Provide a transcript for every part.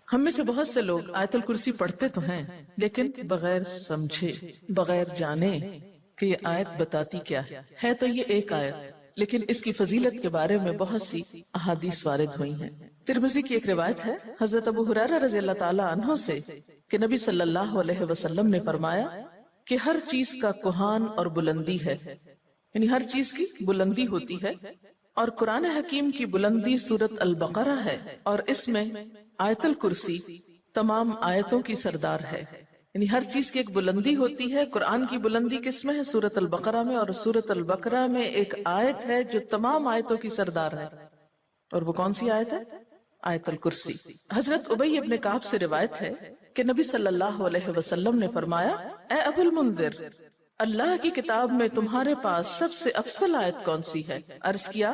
ہم میں سے بہت سے لوگ آیت الکرسی پڑھتے تو ہیں لیکن بغیر سمجھے، بغیر جانے کہ یہ آیت بتاتی کیا ہے تو یہ ایک آیت، لیکن اس کی فضیلت کے بارے میں بہت سی احادیث وارد ہوئی ہیں۔ ترمذی کی ایک روایت ہے حضرت ابو ہریرہ رضی اللہ تعالی عنہ سے کہ نبی صلی اللہ علیہ وسلم نے فرمایا کہ ہر چیز کا کوہان اور بلندی ہے، یعنی ہر چیز کی بلندی ہوتی ہے، اور قرآن حکیم کی بلندی سورۃ البقرہ ہے، اور اس میں آیت الکرسی تمام آیتوں کی سردار ہے، یعنی ہر چیز کی ایک بلندی ہوتی ہے۔ قرآن کی بلندی کس میں ہے؟ سورۃ البقرہ میں، اور سورۃ البقرہ میں ایک آیت ہے جو تمام آیتوں کی سردار ہے، اور وہ کون سی آیت ہے؟ آیت الکرسی۔ حضرت ابی ابن کعب سے روایت ہے کہ نبی صلی اللہ علیہ وسلم نے فرمایا، اے ابو المنذر، اللہ کی کتاب میں تمہارے پاس سب سے افضل آیت کون سی ہے؟ عرض کیا،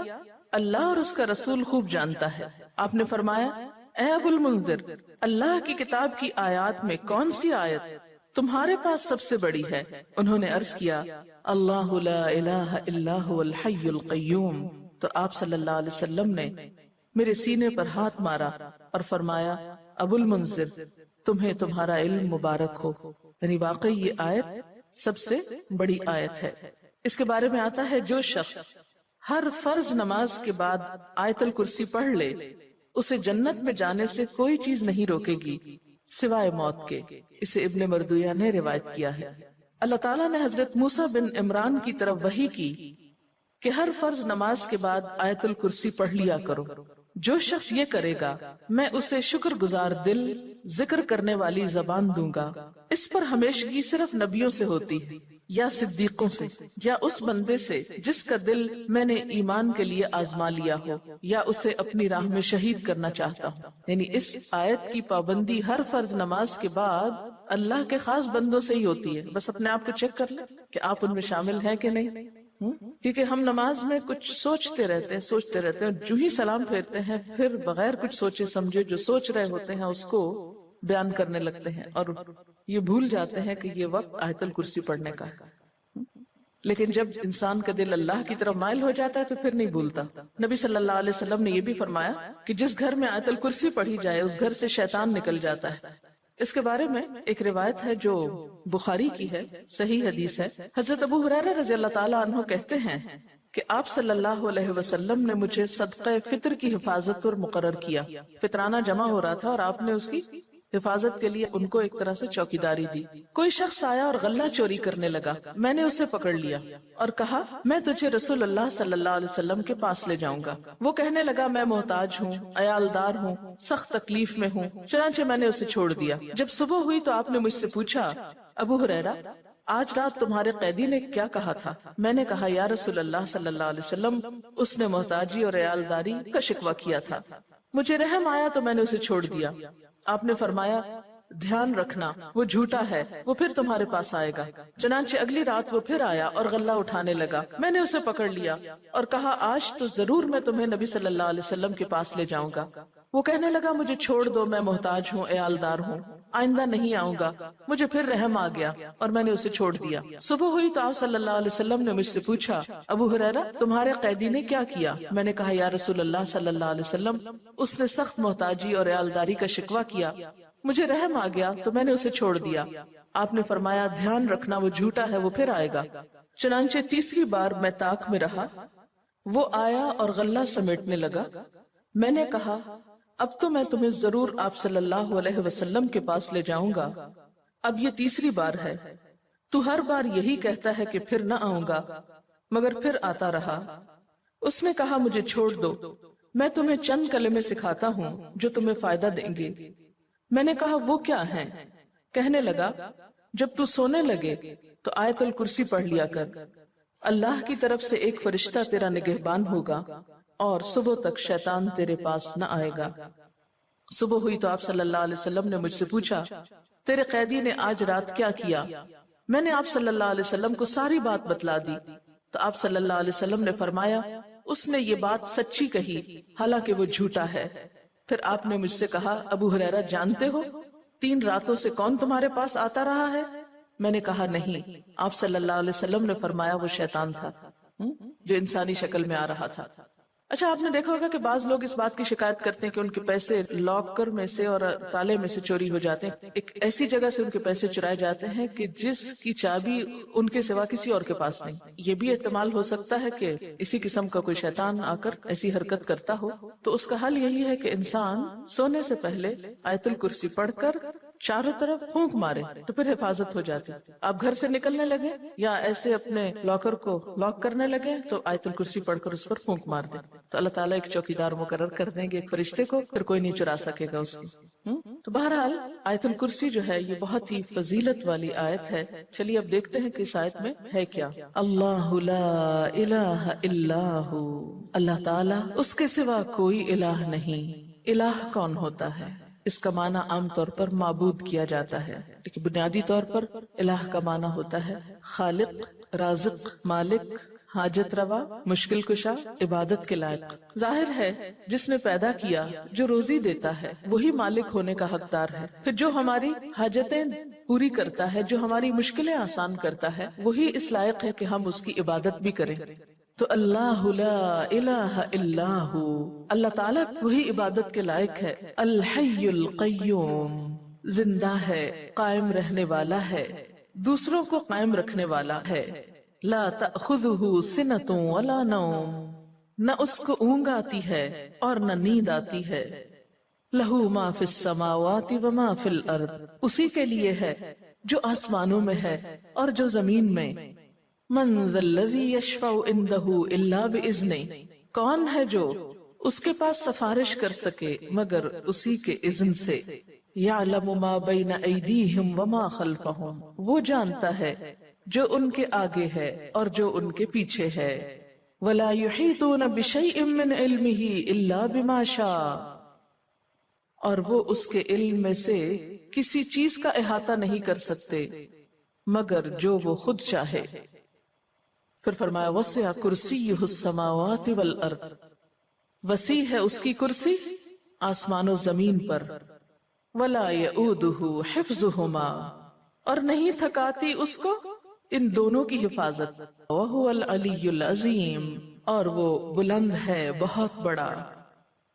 اللہ اور اس کا رسول خوب جانتا ہے۔ آپ نے فرمایا، اے ابو المنذر، اللہ کی کتاب کی آیات میں کون سی آیت تمہارے پاس سب سے بڑی ہے؟ انہوں نے عرض کیا، اللہ لا الہ الا هو الحی القیوم۔ تو آپ صلی اللہ علیہ وسلم نے میرے سینے پر ہاتھ مارا اور فرمایا، ابو المنذر، تمہیں تمہارا علم مبارک ہو، یعنی واقعی یہ آیت سب سے بڑی آیت ہے۔ اس کے بارے میں آتا ہے، جو شخص ہر فرض نماز کے بعد آیت الکرسی پڑھ لے، اسے جنت میں جانے سے کوئی چیز نہیں روکے گی سوائے موت کے۔ اسے ابن مردویہ نے روایت کیا ہے۔ اللہ تعالیٰ نے حضرت موسیٰ بن عمران کی طرف وحی کی کہ ہر فرض نماز کے بعد آیت الکرسی پڑھ لیا کرو۔ جو شخص یہ کرے گا میں اسے شکر گزار دل، ذکر کرنے والی زبان دوں گا۔ اس پر ہمیشگی صرف نبیوں سے ہوتی ہے، یا صدیقوں سے، یا اس بندے سے جس کا دل میں نے ایمان کے لیے آزما لیا ہو، یا اسے اپنی راہ میں شہید کرنا چاہتا ہوں۔ یعنی اس آیت کی پابندی ہر فرض نماز کے بعد اللہ کے خاص بندوں سے ہی ہوتی ہے۔ بس اپنے آپ کو چیک کر لیں کہ آپ ان میں شامل ہیں کہ نہیں، کیونکہ ہم نماز میں کچھ سوچتے رہتے ہیں، جو ہی سلام پھیرتے ہیں پھر بغیر کچھ سوچے سمجھے جو سوچ رہے ہوتے ہیں اس کو بیان کرنے لگتے ہیں، اور یہ بھول جاتے ہیں کہ یہ وقت آیت الکرسی پڑھنے کا ہے۔ لیکن جب انسان کا دل اللہ کی طرف مائل ہو جاتا ہے تو پھر نہیں بھولتا۔ نبی صلی اللہ علیہ وسلم نے یہ بھی فرمایا کہ جس گھر میں آیت الکرسی پڑھی جائے اس گھر سے شیطان نکل جاتا ہے۔ اس کے بارے میں ایک روایت ہے جو بخاری کی ہے، صحیح حدیث ہے۔ حضرت ابو ہریرہ رضی اللہ تعالیٰ عنہ کہتے ہیں کہ آپ صلی اللہ علیہ وسلم نے مجھے صدقہ فطر کی حفاظت پر مقرر کیا۔ فطرانہ جمع ہو رہا تھا اور آپ نے اس کی حفاظت کے لیے ان کو ایک طرح سے چوکیداری دی۔ کوئی شخص آیا اور غلہ چوری کرنے لگا، میں نے اسے پکڑ لیا اور کہا، میں تجھے رسول اللہ صلی اللہ علیہ وسلم کے پاس لے جاؤں گا۔ وہ کہنے لگا، میں محتاج ہوں، عیالدار ہوں، سخت تکلیف میں ہوں، چنانچہ میں نے اسے چھوڑ دیا۔ جب صبح ہوئی تو آپ نے مجھ سے پوچھا، ابو ہریرہ، آج رات تمہارے قیدی نے کیا کہا تھا؟ میں نے کہا، یا رسول اللہ صلی اللہ علیہ وسلم، اس نے محتاجی اور عیالداری کا شکوہ کیا تھا، مجھے رحم آیا تو میں نے اسے چھوڑ دیا۔ آپ نے فرمایا، دھیان رکھنا، وہ جھوٹا ہے، وہ پھر تمہارے پاس آئے گا۔ چنانچہ اگلی رات وہ پھر آیا اور غلہ اٹھانے لگا، میں نے اسے پکڑ لیا اور کہا، آج تو ضرور میں تمہیں نبی صلی اللہ علیہ وسلم کے پاس لے جاؤں گا۔ وہ کہنے لگا، مجھے چھوڑ دو، میں محتاج ہوں، عیالدار ہوں، آئندہ نہیں آؤں گا۔ مجھے پھر رحم آ گیا اور میں نے اسے چھوڑ دیا۔ صبح ہوئی تو آپ صلی اللہ علیہ وسلم نے مجھ سے پوچھا، ابو ہریرہ، تمہارے قیدی نے کیا کیا؟ میں نے کہا، یا رسول اللہ صلی اللہ علیہ وسلم، اس نے سخت محتاجی اور عیالداری کا شکوہ کیا، مجھے رحم آ گیا تو میں نے اسے چھوڑ دیا۔ آپ نے فرمایا، دھیان رکھنا، وہ جھوٹا ہے، وہ پھر آئے گا۔ چنانچہ تیسری بار میں طاق میں رہا، وہ آیا اور غلہ سمیٹنے لگا۔ میں نے کہا، اب تو میں تمہیں ضرور آپ صلی اللہ علیہ وسلم کے پاس لے جاؤں گا، اب یہ تیسری بار ہے، تو ہر بار یہی کہتا ہے کہ پھر نہ آؤں گا، مگر پھر آتا رہا۔ اس نے کہا، مجھے چھوڑ دو، میں تمہیں چند کلمے سکھاتا ہوں جو تمہیں فائدہ دیں گے۔ میں نے کہا، وہ کیا ہیں؟ کہنے لگا، جب تو سونے لگے تو آیت الکرسی پڑھ لیا کر، اللہ کی طرف سے ایک فرشتہ تیرا نگہبان ہوگا اور صبح تک شیطان تیرے پاس نہ آئے گا۔ صبح ہوئی تو آپ صلی اللہ علیہ وسلم نے مجھ سے پوچھا، تیرے قیدی نے آج رات کیا کیا؟ میں نے آپ صلی اللہ علیہ وسلم کو ساری بات بتلا دی تو آپ صلی اللہ علیہ وسلم نے فرمایا، اس نے یہ بات سچی کہی، حالانکہ وہ جھوٹا ہے۔ پھر آپ نے مجھ سے کہا، ابو ہریرہ، جانتے ہو 3 راتوں سے کون تمہارے پاس آتا رہا ہے؟ میں نے کہا، نہیں۔ آپ صلی اللہ علیہ وسلم نے فرمایا، وہ شیطان تھا جو انسانی شکل میں آ رہا تھا۔ اچھا آپ نے دیکھا ہوگا کہ بعض لوگ اس بات کی شکایت کرتے ہیں کہ ان کے پیسے لاکر میں سے اور تالے میں سے چوری ہو جاتے ہیں، ایک ایسی جگہ سے ان کے پیسے چرائے جاتے ہیں کہ جس کی چابی ان کے سوا کسی اور کے پاس نہیں۔ یہ بھی احتمال ہو سکتا ہے کہ اسی قسم کا کوئی شیطان آ کر ایسی حرکت کرتا ہو، تو اس کا حل یہی ہے کہ انسان سونے سے پہلے آیت الکرسی پڑھ کر چاروں طرف پھونک مارے تو پھر حفاظت ہو جاتی۔ آپ گھر سے نکلنے لگے یا ایسے اپنے لاکر کو لاک کرنے لگے تو آیت الکرسی پڑھ کر اس پر پھونک مار دیں تو اللہ تعالیٰ ایک چوکیدار مقرر کر دیں گے، ایک فرشتے کو، پھر کوئی نہیں چرا سکے گا اس کو۔ تو بہرحال آیت الکرسی جو ہے یہ بہت ہی فضیلت والی آیت ہے۔ چلیے اب دیکھتے ہیں کہ اس آیت میں ہے کیا۔ اللہ لا الہ الا ہو، اللہ تعالیٰ اس کے سوا کوئی الہ نہیں۔ الہ کون ہوتا ہے؟ اس کا معنی عام طور پر معبود کیا جاتا ہے، لیکن بنیادی طور پر الہ کا معنی ہوتا ہے خالق، رازق، مالک، حاجت روا، مشکل کشا، عبادت کے لائق۔ ظاہر ہے جس نے پیدا کیا، جو روزی دیتا ہے، وہی مالک ہونے کا حقدار ہے۔ پھر جو ہماری حاجتیں پوری کرتا ہے، جو ہماری مشکلیں آسان کرتا ہے، وہی اس لائق ہے کہ ہم اس کی عبادت بھی کریں۔ تو اللہ لا الہ الا ہو، اللہ تعالیٰ وہی عبادت کے لائق ہے۔ الحی القیوم، زندہ ہے، قائم رہنے والا ہے، دوسروں کو قائم رکھنے والا ہے۔ لا تأخذہ سنۃ ولا نوم، نہ اس کو اونگ آتی ہے اور نہ نیند آتی ہے۔ لہ ما فی السماوات وما فی الارض، اسی کے لیے ہے جو آسمانوں میں ہے اور جو زمین میں۔ من ذا الذی یشفع عندہ الا باذنہ، کون ہے جو اس کے پاس سفارش کر سکے مگر اسی کے اذن سے۔ یعلم ما بین ایدیہم وما خلفہم، وہ جانتا ہے جو ان کے آگے ہے اور جو ان کے پیچھے ہے۔ ولا یحیطون بشیء من علمہ الا بما شاء، اور وہ اس کے علم میں سے کسی چیز کا احاطہ نہیں کر سکتے مگر جو وہ خود چاہے۔ پھر فرمایا وسع کرسیہ السماوات والارض، وسیع ہے اس کی کرسی آسمان و زمین پر۔ ولا یؤودہ حفظہما، اور نہیں تھکاتی اس کو ان دونوں کی حفاظت۔ وہو العلی العظیم، اور وہ بلند ہے، بہت بڑا۔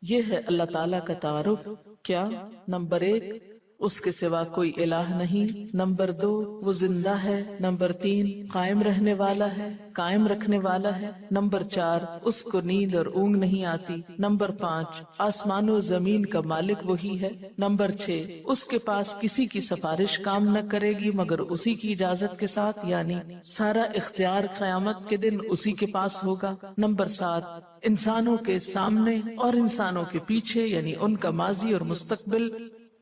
یہ ہے اللہ تعالیٰ کا تعارف۔ کیا؟ نمبر 1 اس کے سوا کوئی الہ نہیں، نمبر 2 وہ زندہ ہے، نمبر 3 قائم رہنے والا ہے، قائم رکھنے والا ہے، نمبر 4 اس کو نیند اور اونگ نہیں آتی، نمبر 5 آسمان و زمین کا مالک وہی ہے، نمبر 6 اس کے پاس کسی کی سفارش کام نہ کرے گی مگر اسی کی اجازت کے ساتھ، یعنی سارا اختیار قیامت کے دن اسی کے پاس ہوگا، نمبر 7 انسانوں کے سامنے اور انسانوں کے پیچھے، یعنی ان کا ماضی اور مستقبل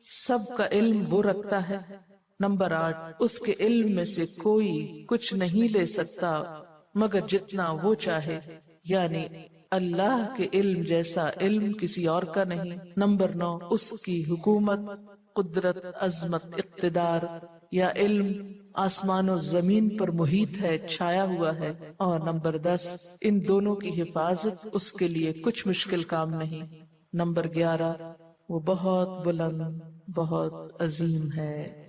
سب کا علم وہ رکھتا ہے، نمبر 8 اس کے علم میں سے کوئی کچھ نہیں لے سکتا مگر جتنا وہ چاہے، یعنی اللہ کے علم جیسا علم کسی اور کا نہیں، نمبر 9 اس کی حکومت، قدرت، عظمت، اقتدار یا علم آسمان و زمین پر محیط ہے، چھایا ہوا ہے، اور نمبر 10 ان دونوں کی حفاظت اس کے لیے کچھ مشکل کام نہیں، نمبر 11 وہ بہت بلند، بہت عظیم ہے۔